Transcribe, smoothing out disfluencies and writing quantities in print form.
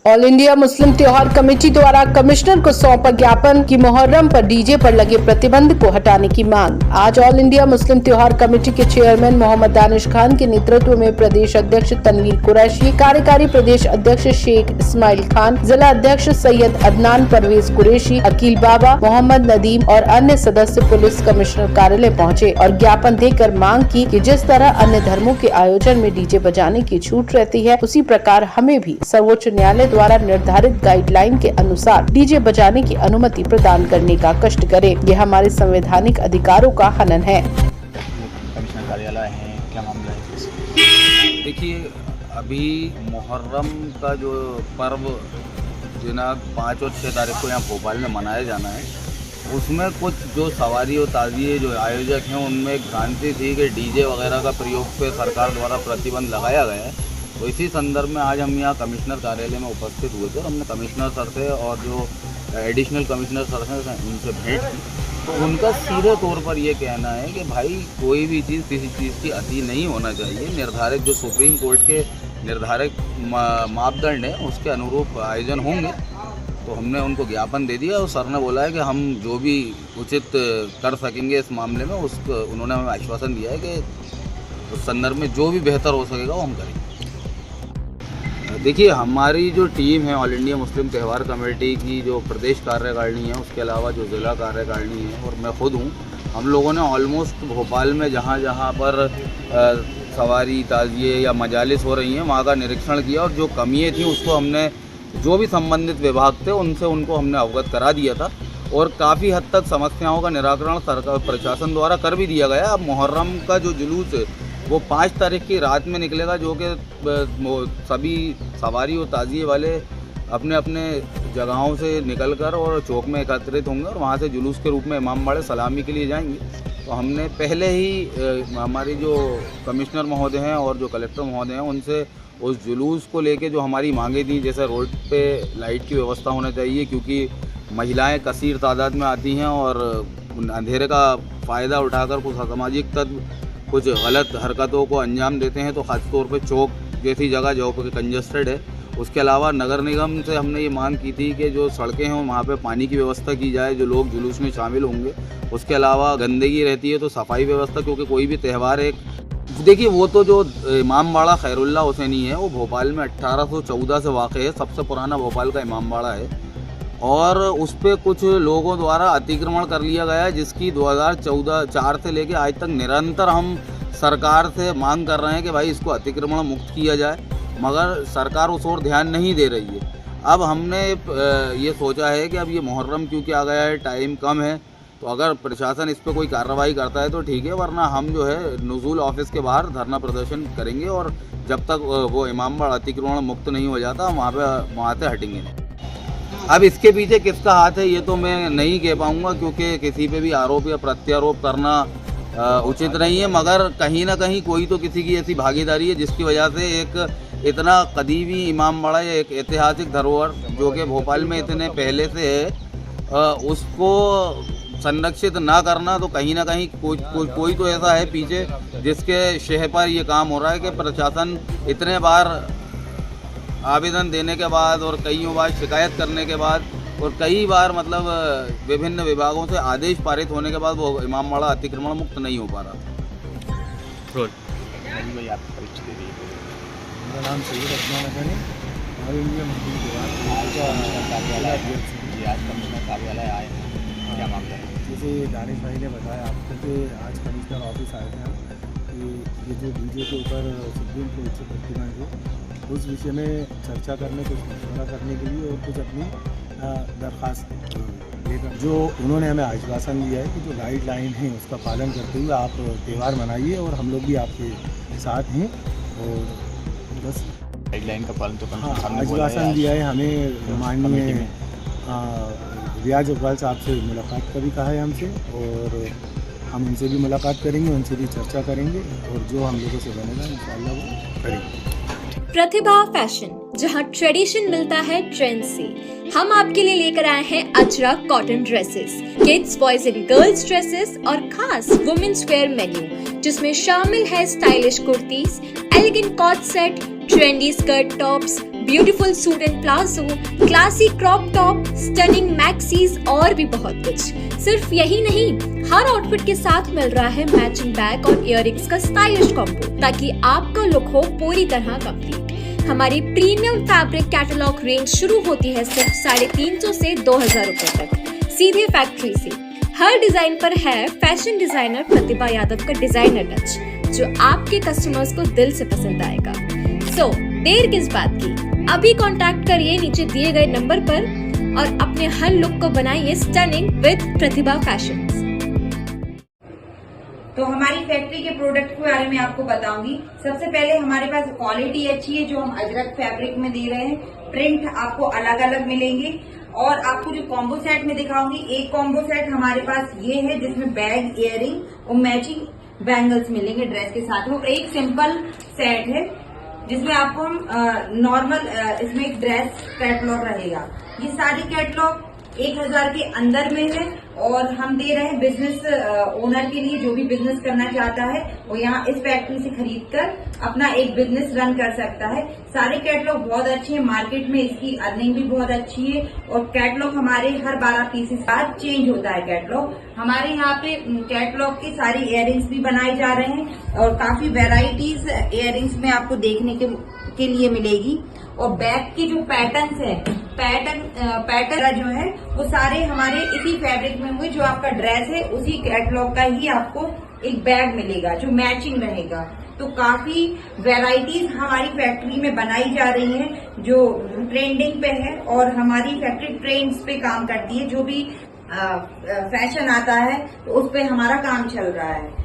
All India Muslim त्योहार committee द्वारा commissioner को सौंपा ज्ञापन कि मुहर्रम पर डीजे पर लगे प्रतिबंध को हटाने की मांग। आज ऑल इंडिया मुस्लिम त्योहार कमेटी के चेयरमैन मोहम्मद दानिश खान के नेतृत्व में प्रदेश अध्यक्ष तनवीर कुरैशी, कार्यकारी प्रदेश अध्यक्ष शेख इस्माइल खान, जिला अध्यक्ष सैयद अदनान परवेज कुरैशी, अकील बाबा, मोहम्मद नदीम और अन्य सदस्य पुलिस कमिश्नर कार्यालय पहुँचे और ज्ञापन देकर मांग की कि जिस तरह अन्य धर्मों के आयोजन में डीजे बजाने की छूट रहती है, उसी प्रकार हमें भी सर्वोच्च न्यायालय द्वारा निर्धारित गाइडलाइन के अनुसार डीजे बजाने की अनुमति प्रदान करने का कष्ट करें। यह हमारे संवैधानिक अधिकारों का हनन है। कमिश्नर कार्यालय है, क्या मामला है? देखिए, अभी मुहर्रम का जो पर्व दिनांक 5 और 6 तारीख को यहाँ भोपाल में मनाया जाना है, उसमें कुछ जो सवारी और ताज़िए जो आयोजक हैं उनमें एक भ्रांति थी कि डीजे वगैरह का प्रयोग पे सरकार द्वारा प्रतिबंध लगाया गया है। तो इसी संदर्भ में आज हम यहाँ कमिश्नर कार्यालय में उपस्थित हुए थे और हमने कमिश्नर सर से और जो एडिशनल कमिश्नर सर हैं उनसे भेंट की। तो उनका सीधे तौर पर ये कहना है कि भाई कोई भी चीज़ किसी चीज़ की अति नहीं होना चाहिए। निर्धारित जो सुप्रीम कोर्ट के निर्धारित मापदंड हैं उसके अनुरूप आयोजन होंगे। तो हमने उनको ज्ञापन दे दिया और सर ने बोला है कि हम जो भी उचित कर सकेंगे इस मामले में उसको उन्होंने हमें आश्वासन दिया है कि उस संदर्भ में जो भी बेहतर हो सकेगा वो हम करेंगे। देखिए, हमारी जो टीम है ऑल इंडिया मुस्लिम त्यौहार कमेटी की जो प्रदेश कार्यकारिणी है, उसके अलावा जो ज़िला कार्यकारिणी है और मैं खुद हूँ, हम लोगों ने ऑलमोस्ट भोपाल में जहाँ जहाँ पर सवारी ताज़िए या मजालिस हो रही हैं वहाँ का निरीक्षण किया और जो कमियाँ थी उसको हमने जो भी संबंधित विभाग थे उनसे उनको हमने अवगत करा दिया था और काफ़ी हद तक समस्याओं का निराकरण सरकार प्रशासन द्वारा कर भी दिया गया। अब मुहर्रम का जो जुलूस है वो 5 तारीख की रात में निकलेगा, जो कि सभी सवारी और ताज़िए वाले अपने अपने जगहों से निकलकर और चौक में एकत्रित होंगे और वहाँ से जुलूस के रूप में इमाम बाड़े सलामी के लिए जाएंगे। तो हमने पहले ही हमारी जो कमिश्नर महोदय हैं और जो कलेक्टर महोदय हैं उनसे उस जुलूस को लेके जो हमारी मांगे थी, जैसे रोड पे लाइट की व्यवस्था होना चाहिए क्योंकि महिलाएं कसीर तादाद में आती हैं और अंधेरे का फ़ायदा उठाकर कुछ असामाजिक तत्व कुछ गलत हरकतों को अंजाम देते हैं। तो ख़ास तौर पे चौक जैसी जगह जो कि कंजस्टेड है, उसके अलावा नगर निगम से हमने ये मांग की थी कि जो सड़कें हैं वहाँ पे पानी की व्यवस्था की जाए जो लोग जुलूस में शामिल होंगे। उसके अलावा गंदगी रहती है तो सफाई व्यवस्था, क्योंकि कोई भी त्यौहार एक देखिए वो तो जो इमाम बाड़ा खैरुल्ला हुसैनी है वो भोपाल में 1814 से वाक़ है, सबसे पुराना भोपाल का इमाम बाड़ा है और उस पर कुछ लोगों द्वारा अतिक्रमण कर लिया गया है, जिसकी 2014 से लेके आज तक निरंतर हम सरकार से मांग कर रहे हैं कि भाई इसको अतिक्रमण मुक्त किया जाए, मगर सरकार उस ओर ध्यान नहीं दे रही है। अब हमने ये सोचा है कि अब ये मुहर्रम क्योंकि आ गया है, टाइम कम है, तो अगर प्रशासन इस पर कोई कार्रवाई करता है तो ठीक है, वरना हम जो है नुज़ूल ऑफिस के बाहर धरना प्रदर्शन करेंगे और जब तक वो इमाम बाड़ा अतिक्रमण मुक्त नहीं हो जाता वहाँ से हटेंगे नहीं। अब इसके पीछे किसका हाथ है ये तो मैं नहीं कह पाऊँगा क्योंकि किसी पे भी आरोप या प्रत्यारोप करना उचित नहीं है, मगर कहीं ना कहीं कोई तो किसी की ऐसी भागीदारी है जिसकी वजह से एक इतना कदीमी इमाम बाड़ा या एक ऐतिहासिक धरोहर जो कि भोपाल में इतने पहले से है उसको संरक्षित ना करना, तो कहीं ना कहीं कोई तो ऐसा है पीछे जिसके शह पर ये काम हो रहा है कि प्रशासन इतने बार आवेदन देने के बाद और कई बार शिकायत करने के बाद और कई बार मतलब विभिन्न विभागों से आदेश पारित होने के बाद वो इमाम बाड़ा अतिक्रमण मुक्त नहीं हो पा रहा। मेरा नाम सैयद अदनान है, ऑल इंडिया मुस्लिम कमिश्नर कार्यालय आए हैं, क्या मामला है? जैसे दानिश भाई ने बताया आपको कि आज कमिश्नर ऑफिस आए थे हम कि ये जो डीजे के ऊपर सुप्रीम कोर्ट से प्रतिबंध है उस विषय में चर्चा करने, कुछ मशवरा करने के लिए और कुछ अपनी दरख्वास्त लेकर जो उन्होंने हमें आश्वासन दिया है कि जो गाइडलाइन है उसका पालन करते हुए आप त्यौहार मनाइए और हम लोग भी आपके साथ हैं और बस गाइडलाइन का पालन तो हाँ आश्वासन दिया है हमें। माननीय रियाज अकबाल साहब से मुलाकात का भी कहा है हमसे और हम उनसे भी मुलाकात करेंगे, उनसे भी चर्चा करेंगे और जो हम लोगों से बनेगा इंशाअल्लाह वो करेंगे। प्रतिभा फैशन, जहां ट्रेडिशन मिलता है ट्रेंड से। हम आपके लिए लेकर आए हैं Ajrak cotton dresses, kids, boys and girls dresses और खास वुमेन्स वेयर मेन्यू, जिसमें शामिल है stylish kurtis, elegant coord set, trendy skirt tops, beautiful suit and palazzo, classy crop top, stunning maxis और भी बहुत कुछ। सिर्फ यही नहीं, हर आउटफिट के साथ मिल रहा है मैचिंग बैग और इयररिंग्स का स्टाइलिश कॉम्बो, ताकि आपका लुक हो पूरी तरह कंप्लीट। हमारी प्रीमियम फैब्रिक कैटलॉग रेंज शुरू होती है सिर्फ 350 से 2000 रुपए तक, सीधे फैक्ट्री से। हर डिजाइन पर है फैशन डिजाइनर प्रतिभा यादव का डिजाइनर टच, जो आपके कस्टमर्स को दिल से पसंद आएगा। सो देर किस बात की, अभी कांटेक्ट करिए नीचे दिए गए नंबर पर और अपने हर लुक को बनाइए स्टनिंग विद प्रतिभा फैशन। तो हमारी फैक्ट्री के प्रोडक्ट के बारे में आपको बताऊंगी। सबसे पहले हमारे पास क्वालिटी अच्छी है जो हम अजरक फैब्रिक में दे रहे हैं। प्रिंट आपको अलग अलग मिलेंगे और आपको जो कॉम्बो सेट में दिखाऊंगी, एक कॉम्बो सेट हमारे पास ये है जिसमें बैग, इयररिंग और मैचिंग बैंगल्स मिलेंगे ड्रेस के साथ में। एक सिंपल सेट है जिसमें आपको नॉर्मल इसमें एक ड्रेस कैटलॉग रहेगा। ये सारी कैटलॉग 1000 के अंदर में है और हम दे रहे हैं बिजनेस ओनर के लिए, जो भी बिजनेस करना चाहता है वो यहाँ इस फैक्ट्री से खरीद कर अपना एक बिजनेस रन कर सकता है। सारे कैटलॉग बहुत अच्छे हैं, मार्केट में इसकी अर्निंग भी बहुत अच्छी है और कैटलॉग हमारे हर 12 पीसेस बाद चेंज होता है कैटलॉग। हमारे यहाँ पे कैटलॉग के सारी इयररिंग्स भी बनाए जा रहे हैं और काफी वेराइटीज इयररिंग्स में आपको देखने के लिए मिलेगी। और बैग की जो पैटर्न्स है, पैटर्न जो है वो सारे हमारे इसी फैब्रिक में हुए। जो आपका ड्रेस है उसी कैटलॉग का ही आपको एक बैग मिलेगा जो मैचिंग रहेगा। तो काफी वेराइटीज हमारी फैक्ट्री में बनाई जा रही है जो ट्रेंडिंग पे है और हमारी फैक्ट्री ट्रेंड्स पे काम करती है। जो भी फैशन आता है तो उस पे हमारा काम चल रहा है।